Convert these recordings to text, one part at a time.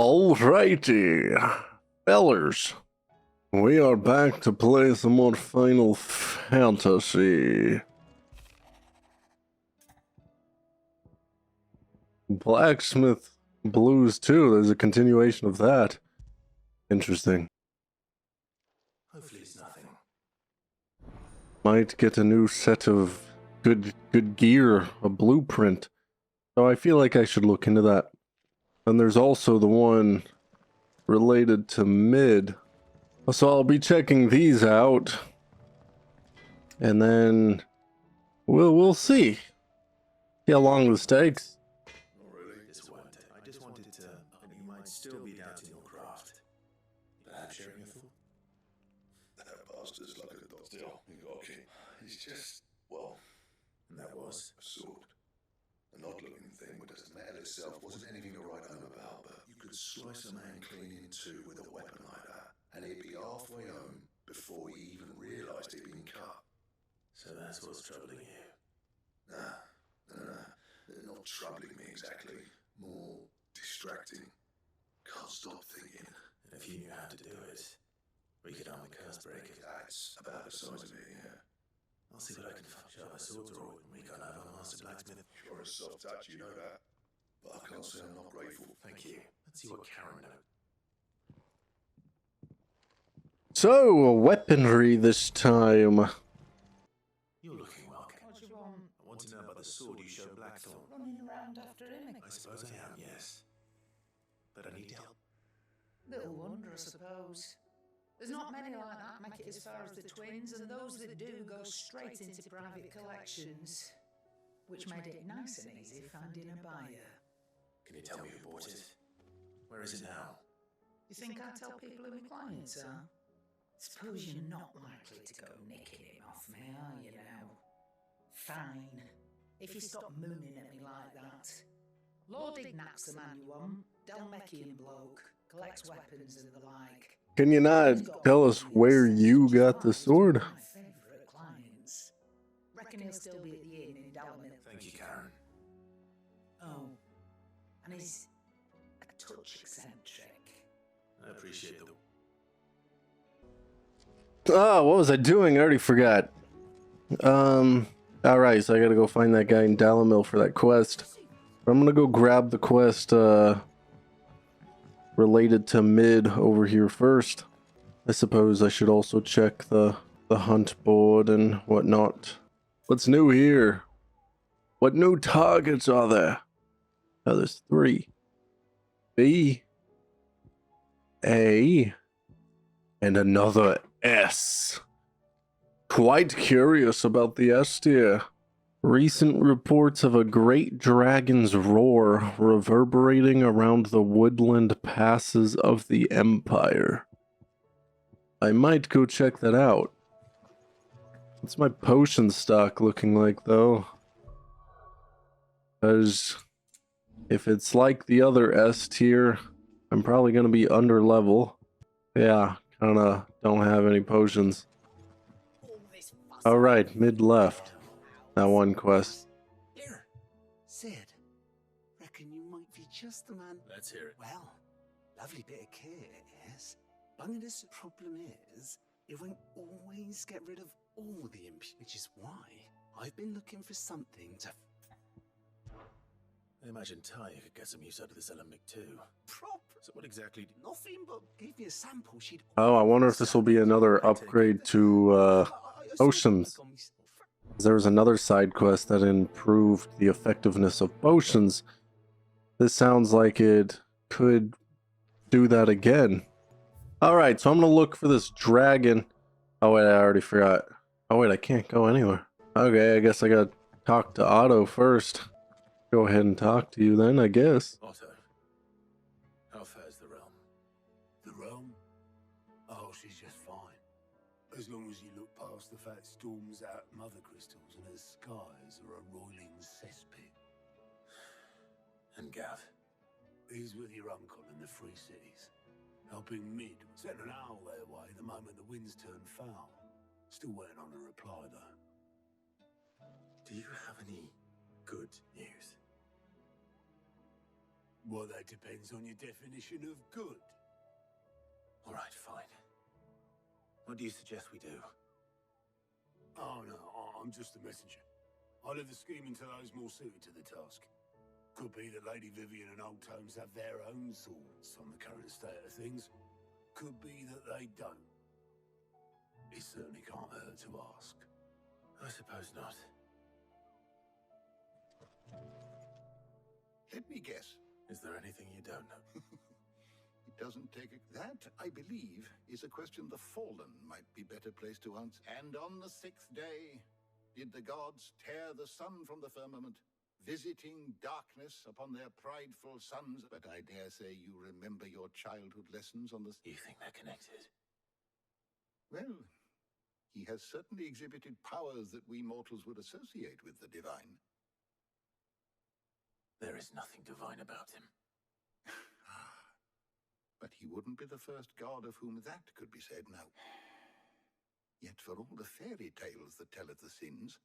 Alrighty, fellers, we are back to play some more Final Fantasy. Blacksmith Blues 2, there's a continuation of that. Interesting. Hopefully it's nothing. Might get a new set of good gear, a blueprint. So I feel like I should look into that. And there's also the one related to mid. So I'll be checking these out. And then we'll see. See how long this takes. Not really. This won't. I just wanted to. And you might still be doubting your craft. Perhaps sharing a thought. That bastard's like a dot still. You got okay. He's just, well, And that was. a sword. An odd-looking thing, but the metal itself wasn't anything to write home about, but you could slice a man clean in two with a weapon like that, and he'd be halfway home before he even realised he'd been cut. So that's what's troubling you. Nah. Not troubling me exactly. More distracting. Can't stop thinking. And if you knew how to do it, we could arm the curse breaker. That's about the size of it, yeah. I'll see what I can find. Sharp a sword or we can't have a master blacksmith. You're a soft touch, you know that. But I can't say I'm not grateful. Thank you. Let's see what Karen knows. So, weaponry this time. You're looking well, Karen. What do you want? I want to know about the sword you showed Blackthorn. Running around after him? I suppose I am, yes. But I need help. Little wonder, I suppose. There's not many like that make it as far as the twins, and those that do go straight into private collections, which made it nice and easy finding a buyer. Can you tell me who bought it? Where is it now? You think I tell people who my clients are? Suppose you're not likely to go nicking him off me, are you now? Fine. If you stop mooning at me like that. Lord Ignat's the man you want. Dalmekian bloke. Collects weapons and the like. Can you not tell us where you got the sword? My favourite clients. Reckon he'll still be at the inn in Dalmit. Thank you, Karen. Oh, and he's a touch eccentric. I appreciate the... Oh, what was I doing? I already forgot. Alright, so I gotta go find that guy in Dalamil for that quest. I'm gonna go grab the quest, related to mid over here first. I suppose I should also check the hunt board and whatnot. What's new here? What new targets are there? Oh, there's 3. B, A, and another S. Quite curious about the S tier. Recent reports of a great dragon's roar reverberating around the woodland passes of the Empire. I might go check that out. What's my potion stock looking like, though? Because if it's like the other S tier, I'm probably going to be under level. Yeah, kinda don't have any potions. Alright, mid left. That one quest. Here, Sid. Reckon you might be just the man. Let's hear it. Well, lovely bit of kit it is. Bungus problem is, it won't always get rid of all the imp, which is why I've been looking for something to I imagine Talia could get some use out of this element too. prop. So what exactly... Nothing but gave me a sample she'd. Oh, I wonder if this will be another upgrade to potions. There was another side quest that improved the effectiveness of potions. This sounds like it could do that again. Alright, so I'm gonna look for this dragon. Oh wait, I already forgot. Oh wait, I can't go anywhere. Okay, I guess I gotta talk to Otto first. Go ahead and talk to you then, I guess. Otto, how fares the realm? The realm? Oh, she's just fine. As long as you look past the fat storms out at Mothercrystals and her skies are a roiling cesspit. And Gav? He's with your uncle in the Free Cities, helping Mid send an owl their way the moment the winds turn foul. Still waiting on a reply, though. Do you have any good news? Well, that depends on your definition of good. All right, fine. What do you suggest we do? Oh no, I'm just a messenger. I'll leave the scheming to those more suited to the task. Could be that Lady Vivian and Old Tomes have their own thoughts on the current state of things. Could be that they don't. It certainly can't hurt to ask. I suppose not. Let me guess. Is there anything you don't know? It doesn't take a... That, I believe, is a question the Fallen might be better placed to answer. And on the 6th day, did the gods tear the sun from the firmament, visiting darkness upon their prideful sons? But I dare say you remember your childhood lessons on the... You think they're connected? Well, he has certainly exhibited powers that we mortals would associate with the divine. There is nothing divine about him. But he wouldn't be the first god of whom that could be said now. Yet for all the fairy tales that tell of the sins,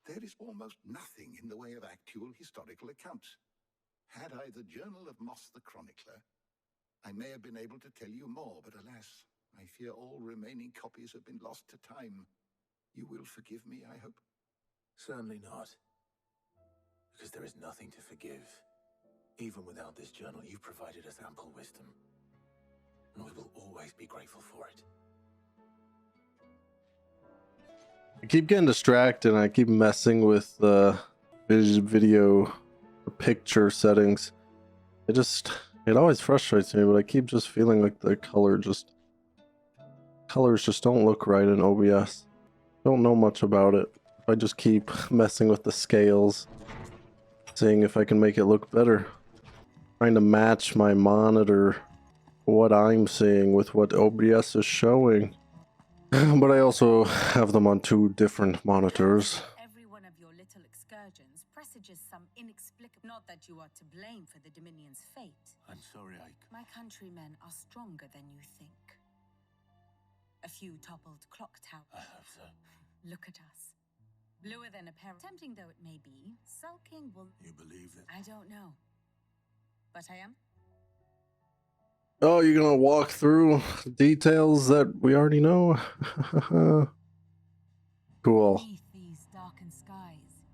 there is almost nothing in the way of actual historical accounts. Had I the Journal of Moss the Chronicler, I may have been able to tell you more, but alas, I fear all remaining copies have been lost to time. You will forgive me, I hope? Certainly not. Because there is nothing to forgive. Even without this journal, you provided us ample wisdom. And we will always be grateful for it. I keep getting distracted and I keep messing with video or picture settings. It always frustrates me, but I keep just feeling like the colors just don't look right in OBS. Don't know much about it. I just keep messing with the scales, seeing if I can make it look better. Trying to match my monitor, what I'm seeing with what OBS is showing. But I also have them on 2 different monitors. Every one of your little excursions presages some inexplicable... Not that you are to blame for the Dominion's fate. I'm sorry, Ike. My countrymen are stronger than you think. A few toppled clock towers. I hope so. Look at us. Bluer than a pair. Tempting though it may be, sulking will... You believe that? I don't know. But I am. Oh, you're gonna walk through details that we already know? Cool. Beneath these darkened skies,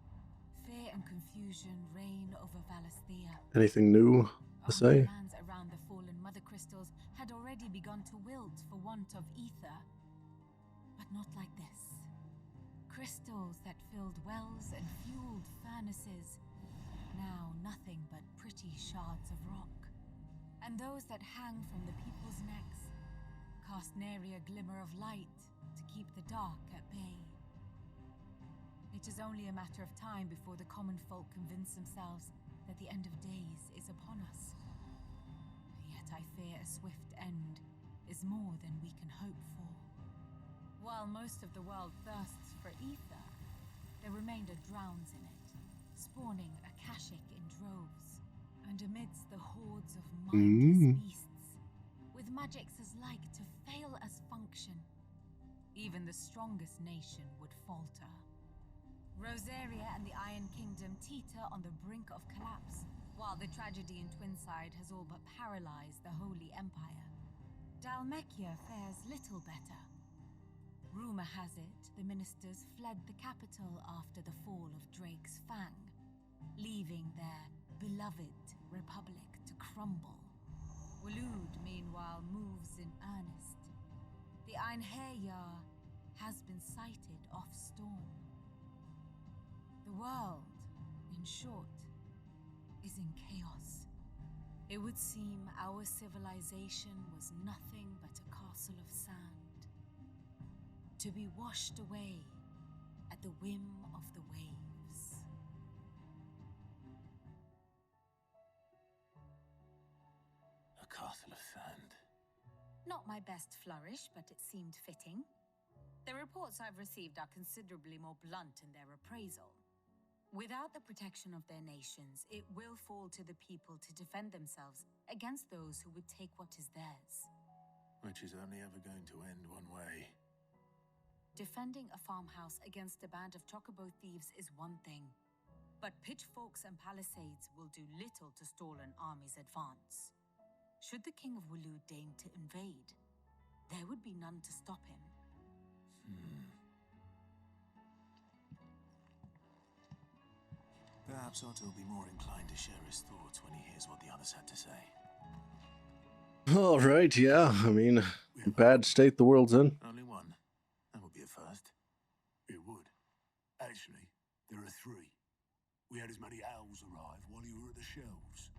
fear and confusion reign over Valisthea. Anything new to say? Lands around the fallen Mothercrystals had already begun to wilt for want of ether. But not like this. Crystals that filled wells and fueled furnaces. Now nothing but pretty shards of rock. And those that hang from the people's necks cast nary a glimmer of light to keep the dark at bay. It is only a matter of time before the common folk convince themselves that the end of days is upon us. Yet I fear a swift end is more than we can hope for. While most of the world thirsts for ether, the remainder drowns in it, spawning Akashic in droves. And amidst the hordes of mindless beasts, with magics as like to fail as function, even the strongest nation would falter. Rosaria and the Iron Kingdom teeter on the brink of collapse, while the tragedy in Twinside has all but paralyzed the Holy Empire. Dalmekia fares little better. Rumor has it the ministers fled the capital after the fall of Drake's Fang, leaving their beloved republic to crumble. Waloed, meanwhile, moves in earnest. The Einherjar has been sighted off storm. The world, in short, is in chaos. It would seem our civilization was nothing but a castle of sand, to be washed away at the whim of the waves. Castle of sand. Not my best flourish, but it seemed fitting. The reports I've received are considerably more blunt in their appraisal. Without the protection of their nations, it will fall to the people to defend themselves against those who would take what is theirs. Which is only ever going to end one way. Defending a farmhouse against a band of chocobo thieves is one thing. But pitchforks and palisades will do little to stall an army's advance. Should the King of Wulu deign to invade, there would be none to stop him. Perhaps Otto will be more inclined to share his thoughts when he hears what the others had to say. All right, yeah. I mean, bad state the world's in. Only one. That would be a first. It would. Actually, there are 3. We had as many owls arrive while you were at the shelves.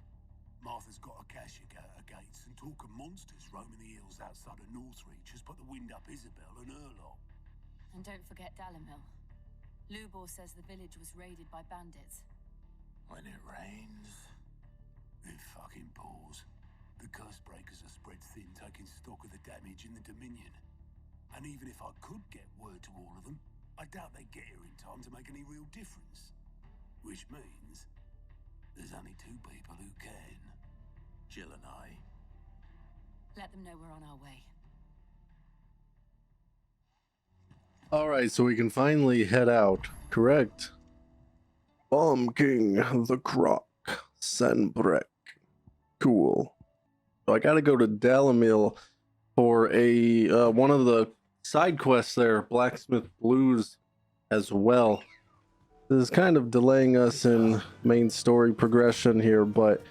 Martha's got a cashier at her gates, and talk of monsters roaming the hills outside of Northreach has put the wind up Isabel and her lot. And don't forget Dalamil. Lubor says the village was raided by bandits. When it rains, It fucking pours. The curse breakers are spread thin, taking stock of the damage in the Dominion. And even if I could get word to all of them, I doubt they'd get here in time to make any real difference. Which means there's only 2 people who can. Jill and I. Let them know we're on our way. All right, so we can finally head out. Correct. Bomb King, the Croc, Sanbrek. Cool. So I gotta go to Dalamil for a one of the side quests there, Blacksmith Blues, as well. This is kind of delaying us in main story progression here, but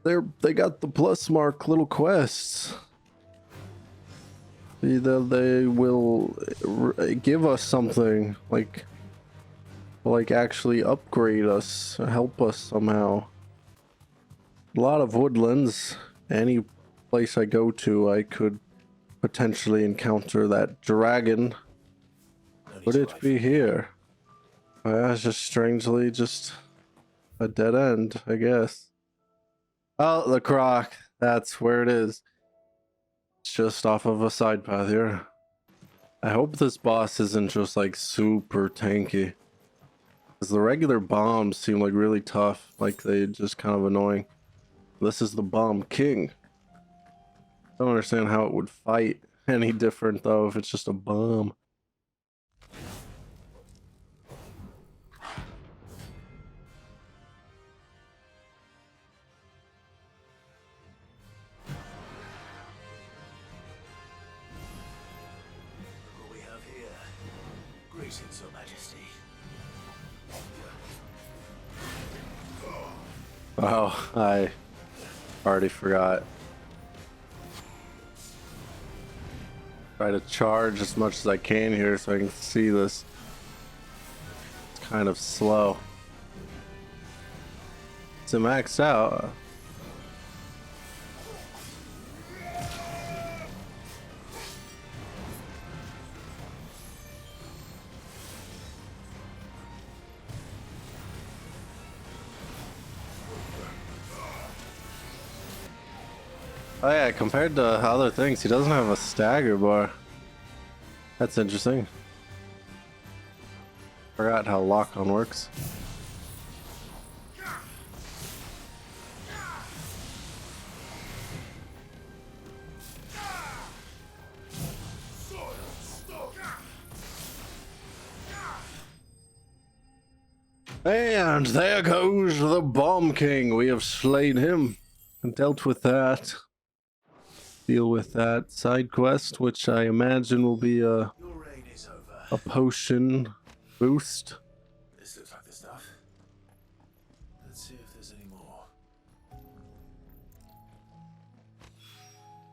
they got the plus mark little quests. Either they will give us something like actually upgrade us, help us somehow. A lot of woodlands. Any place I go to, I could potentially encounter that dragon. Would it be here? It's just strangely just a dead end, I guess. Oh, the Croc. That's where it is. It's just off of a side path here. I hope this boss isn't just like super tanky. Because the regular bombs seem like really tough. Like they just kind of annoying. This is the Bomb King. I don't understand how it would fight any different though if it's just a bomb. What we have here? Greetings, Your Majesty. Oh, I already forgot. Try to charge as much as I can here so I can see this. It's kind of slow. Is it maxed out? Oh yeah, compared to other things, he doesn't have a stagger bar. That's interesting. Forgot how lock-on works. And there goes the Bomb King. We have slain him and dealt with that. Deal with that side quest, which I imagine will be Your reign is over. a potion boost. This looks like the stuff. Let's see if there's any more.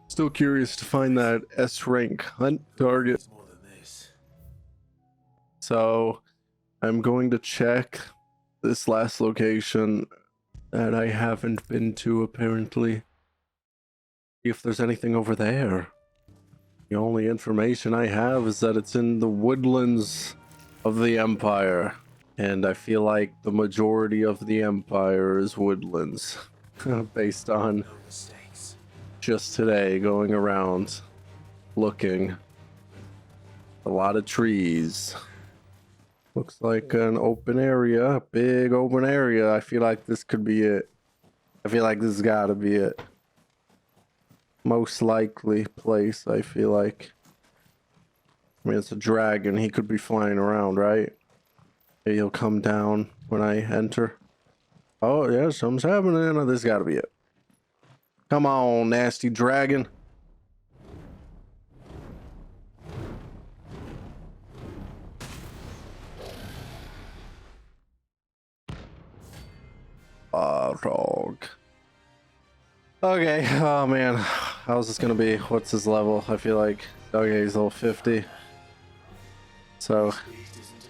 Still curious to find that S rank hunt target. There's more than this. So I'm going to check this last location that I haven't been to apparently. See if there's anything over there. The only information I have is that it's in the woodlands of the Empire. And I feel like the majority of the Empire is woodlands. Based on No mistakes. just today going around looking. A lot of trees. Looks like an open area, big open area. I feel like this could be it. I feel like this has got to be it. Most likely place, I feel like. I mean, it's a dragon. He could be flying around, right? Maybe he'll come down when I enter. Oh, yeah, something's happening. Oh, this gotta be it. Come on, nasty dragon. Oh, dog. Okay, oh man. How's this gonna be? What's his level? I feel like, okay, he's level 50. So,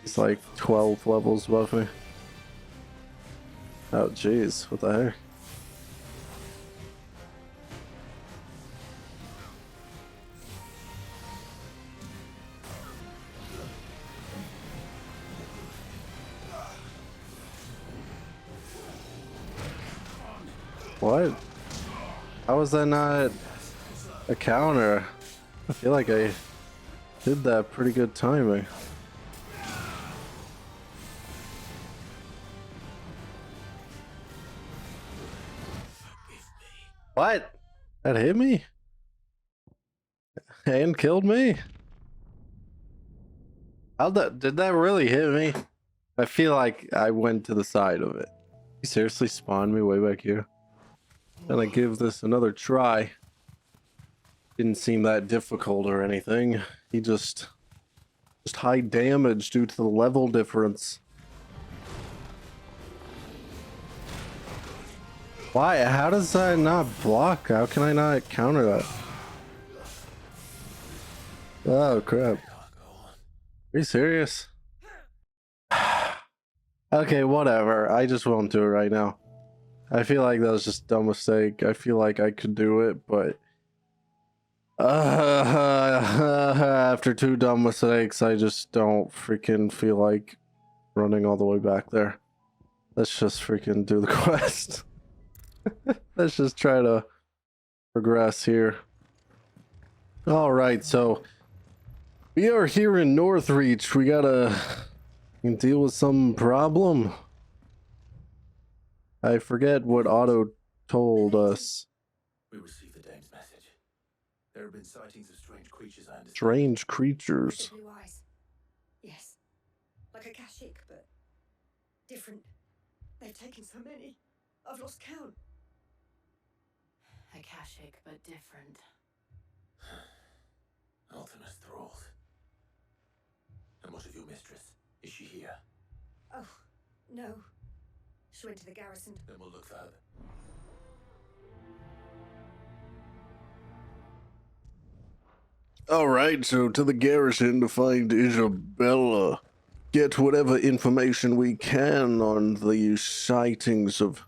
he's like 12 levels above me. Oh, jeez, what the heck? What? How was that not a counter? I feel like I did that pretty good timing. What? That hit me? And killed me? Did that really hit me? I feel like I went to the side of it. You seriously spawned me way back here? Then I give this another try. Didn't seem that difficult or anything. He just high damage due to the level difference. Why? How does that not block? How can I not counter that? Oh crap. Are you serious? Okay, whatever. I just won't do it right now. I feel like that was just a dumb mistake. I feel like I could do it, but after two dumb mistakes, I just don't freaking feel like running all the way back there. Let's just freaking do the quest. Let's just try to progress here. All right, so we are here in Northreach. We gotta deal with some problem. I forget what Otto told us. We received the dame's message. There have been sightings of strange creatures, I understand. Strange creatures. Blue eyes. Yes. Like a Kashik, but different. They've taken so many. I've lost count. Akashic, but different. Ultima's thralls. And what of your mistress? Is she here? Oh, no. She went to the garrison. Then we'll look further. Alright, so to the garrison to find Isabella. Get whatever information we can on the sightings of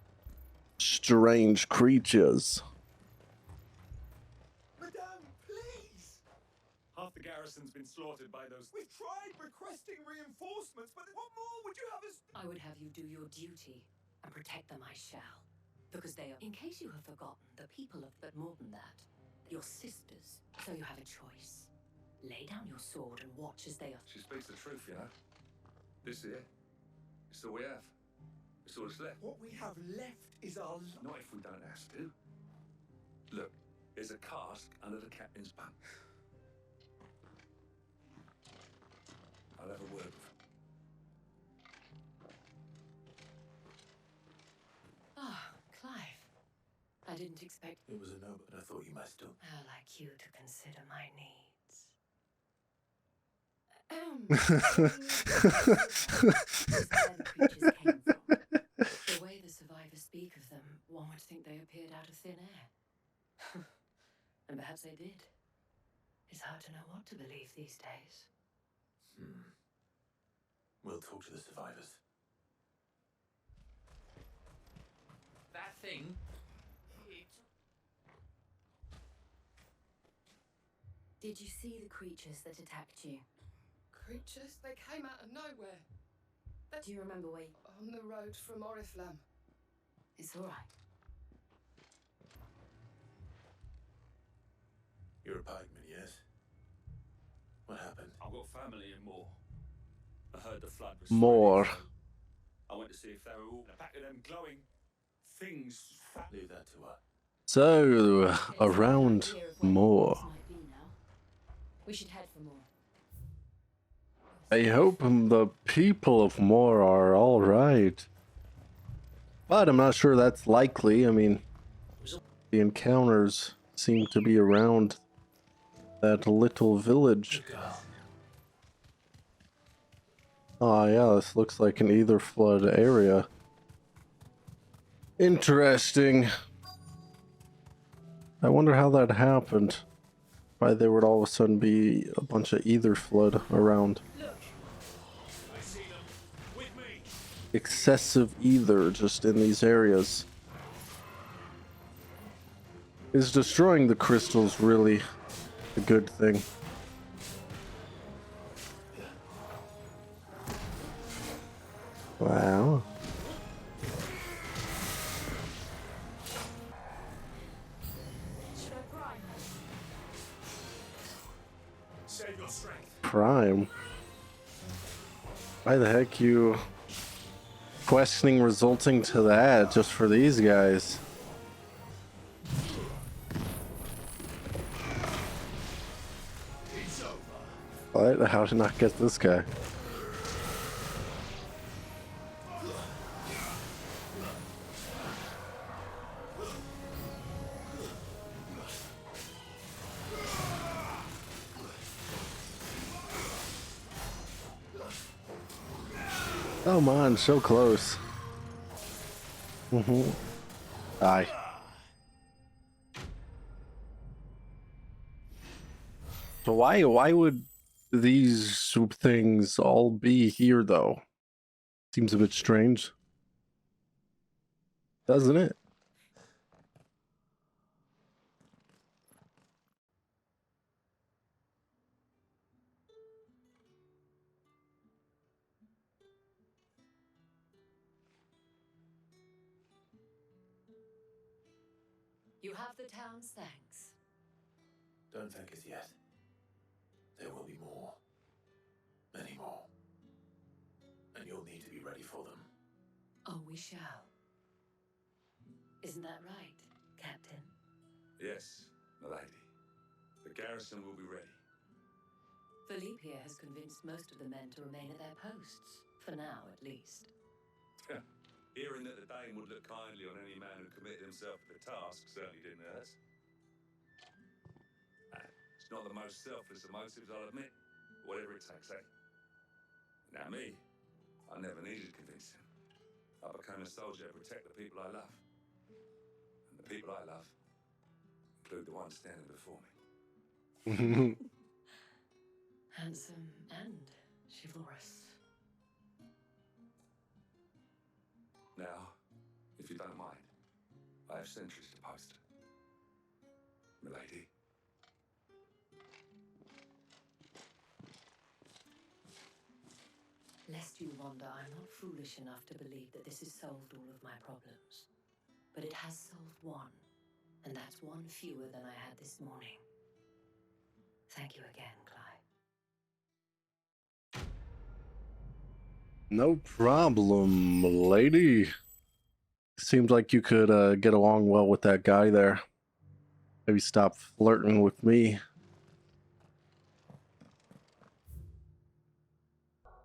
strange creatures. Madame, please! Half the garrison's been slaughtered by those. We've tried requesting reinforcements, but what more would you have us? I would have you do your duty and protect them. I shall. Because they are, in case you have forgotten, the people of, but more than that, your sisters. So you have a choice. Lay down your sword and watch as they are. She speaks the truth, you know. This here, it's all we have. It's all that's left. What we have left is our Not if we don't have to. Look, there's a cask under the captain's bunk. I'll have a word with him. Ah, Clive. I didn't expect. It was a no, but I thought you might still. How like you to consider my needs. The way the survivors speak of them, one would think they appeared out of thin air. And perhaps they did. It's hard to know what to believe these days. We'll talk to the survivors. That thing. Did you see the creatures that attacked you? Creatures? They came out of nowhere. Do you remember where? On the road from Oriflamme. It's all right. You're a pikeman, yes? What happened? I've got family in Moor. I heard the flood was Moor. spreading, so I went to see if they were all in the back of them glowing things. Leave that to her. So, around more. We should head for more. I hope the people of Moor are alright. But I'm not sure that's likely. I mean, the encounters seem to be around that little village. Ah, yeah, this looks like an Aether flood area. Interesting. I wonder how that happened. Why there would all of a sudden be a bunch of Aether flood around. Excessive Aether just in these areas. Is destroying the crystals really a good thing? Wow. Prime? Why the heck you questioning resulting to that just for these guys? What? How did I not get this guy? Come on, so close. Die. So why would these things all be here though? Seems a bit strange. Doesn't it? You have the town's thanks. Don't thank us yet. There will be more. Many more. And you'll need to be ready for them. Oh, we shall. Isn't that right, Captain? Yes, milady. The garrison will be ready. Philippe here has convinced most of the men to remain at their posts. For now, at least. Hearing that the Dane would look kindly on any man who committed himself to the task certainly didn't hurt. It's not the most selfless of motives, I'll admit. Whatever it takes, eh? Now me, I never needed convincing. I became a soldier to protect the people I love. And the people I love include the ones standing before me. Handsome and chivalrous. Now, if you don't mind, I have sentries to post. Milady. Lest you wonder, I'm not foolish enough to believe that this has solved all of my problems. But it has solved one, and that's one fewer than I had this morning. Thank you again, Clive. No problem, lady. Seems like you could get along well with that guy there. Maybe stop flirting with me.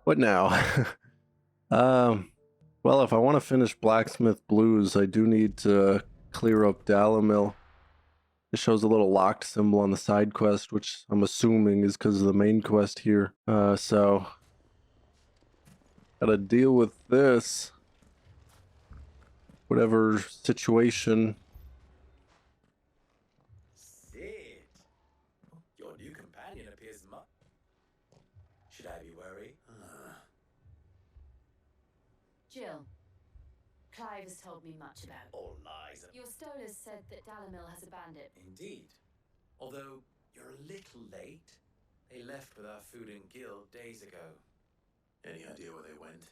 What now? Well, if I want to finish Blacksmith Blues, I do need to clear up Dalamil. It shows a little locked symbol on the side quest, which I'm assuming is because of the main quest here. So gotta deal with this. Whatever situation. Sid, your new companion appears Should I be worried? Jill, Clive has told me much about it. All lies. Your stolers said that Dalamil has a bandit. Indeed. Although you're a little late. They left with our food and guild days ago. Any idea where they went?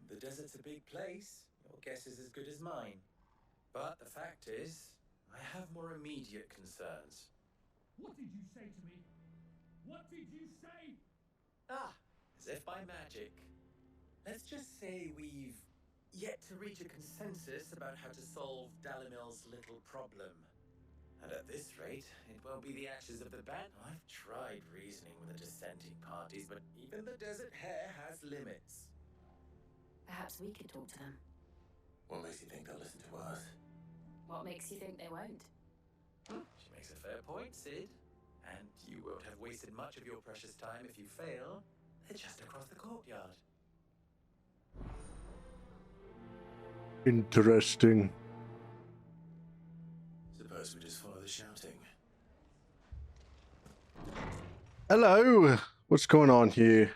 The desert's a big place. Your guess is as good as mine. But the fact is, I have more immediate concerns. What did you say to me? What did you say? Ah, as if by magic. Let's just say we've yet to reach a consensus about how to solve Dalamil's little problem. And at this this rate, it won't be the ashes of the band. I've tried reasoning with the dissenting parties, but even the Desert Hare has limits. Perhaps we could talk to them. What makes you think they'll listen to us? What makes you think they won't? She makes a fair point, Sid. And you won't have wasted much of your precious time if you fail. They're just across the courtyard. Interesting. Suppose we just follow the shouting. Hello! What's going on here?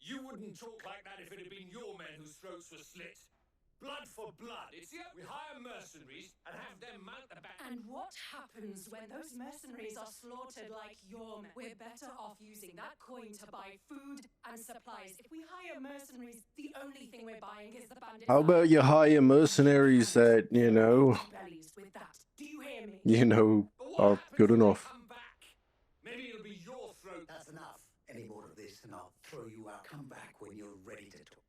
You wouldn't talk like that if it had been your men whose throats were slit. Blood for blood. It's the we hire mercenaries and have them mount the back. And what happens when those mercenaries are slaughtered like your men? We're better off using that coin to buy food and supplies. If we hire mercenaries, the only thing we're buying is the bandits. How about you hire mercenaries that, with that. Do you hear me? Are good enough? Maybe it'll be your throat. That's enough. Any more of this and I'll throw you out. Come back when you're ready to talk.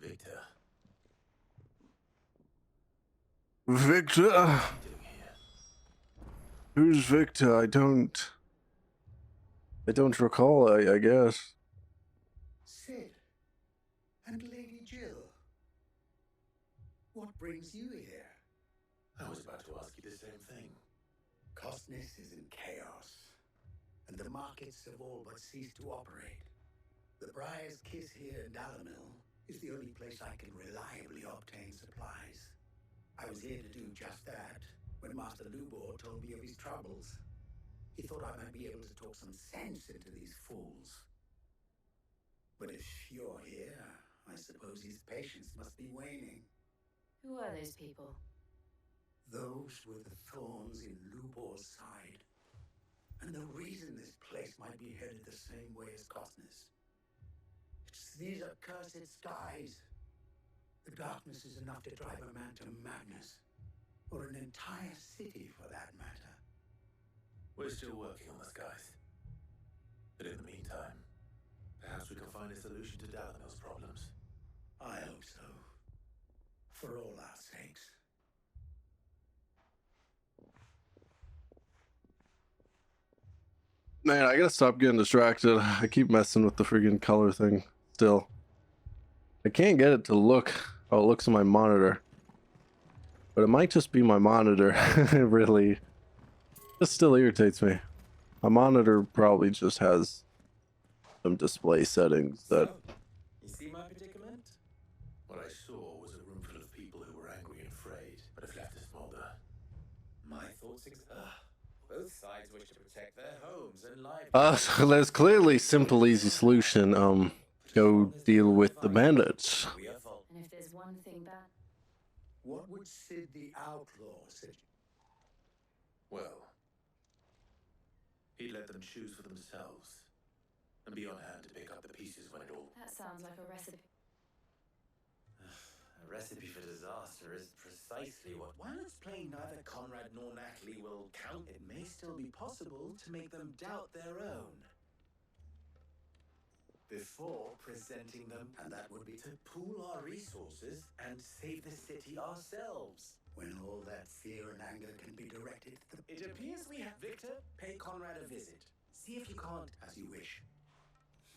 Victor. Victor? Who's Victor? I don't recall, I guess. Sid. And Lady Jill. What brings you here? I was about to ask you the same thing. Costness is in chaos, and the markets have all but ceased to operate. The Briar's Kiss here in Dalamil is the only place I can reliably obtain supplies. I was here to do just that when Master Lubor told me of his troubles. He thought I might be able to talk some sense into these fools. But if you're here, I suppose his patience must be waning. Who are those people? Those were the thorns in Lubor's side. And the reason this place might be headed the same way as Costness. It's these accursed skies. The darkness is enough to drive a man to madness. Or an entire city, for that matter. We're still working on the skies. But in the meantime, perhaps we can find a solution to Dalamil's problems. I hope so. For all our sakes. Man, I gotta stop getting distracted. I keep messing with the friggin' color thing still. I can't get it to look how it looks on my monitor. But it might just be my monitor. It really just still irritates me. My monitor probably just has some display settings that... You see my predicament? What I saw was a room full of people who were angry and afraid, but have left to smolder. My thoughts both sides wish to protect their homes and lives. So there's clearly simple, easy solution. Go deal with the bandits. And if there's one thing that... What would Sid the Outlaw say? Well, he'd let them choose for themselves, and be on hand to pick up the pieces when it all... That sounds like a recipe. A recipe for disaster is precisely what... While it's plain neither Conrad nor Natalie will count, it may still be possible to make them doubt their own. Before presenting them, And that would be to pool our resources and save the city ourselves. when all that fear and anger can be directed to the... It appears we have... Victor, pay Conrad a visit. See if you can't... As you wish.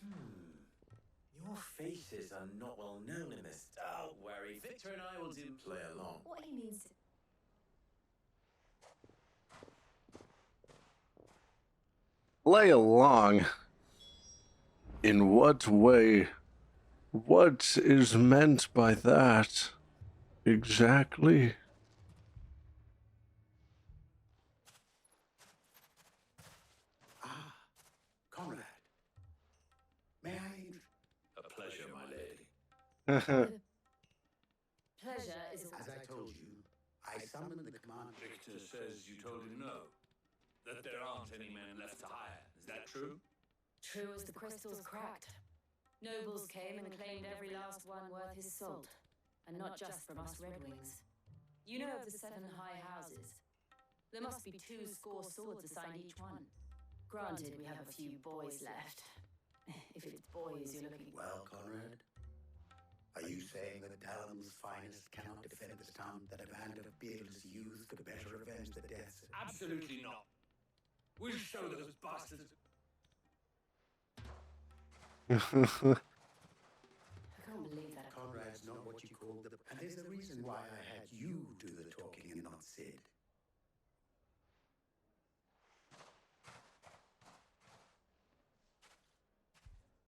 Your faces are not well known in this. Don't worry, Victor and I will do play along. What he means to... Play along? In what way? What is meant by that? Exactly? Conrad. May I... A pleasure, my lady. Pleasure is... As I told you, I summoned the command... Victor says you told him no. That there aren't any men left to hire. Is that true? True as the crystals cracked. Nobles came and claimed every last one worth his salt. And not just from us Red Wings. You know of the 7 high houses. There must be 2 score swords assigned each one. Granted, we have a few boys left. If it's boys you're looking... Well, Conrad, are you saying that Dalamel's finest cannot defend this town, that a band of beardless youths could better avenge the deaths? Absolutely not. We'll show those bastards. I can't believe that. Conrad's not what you call the... And there's a reason why I had you do the talking and not Sid.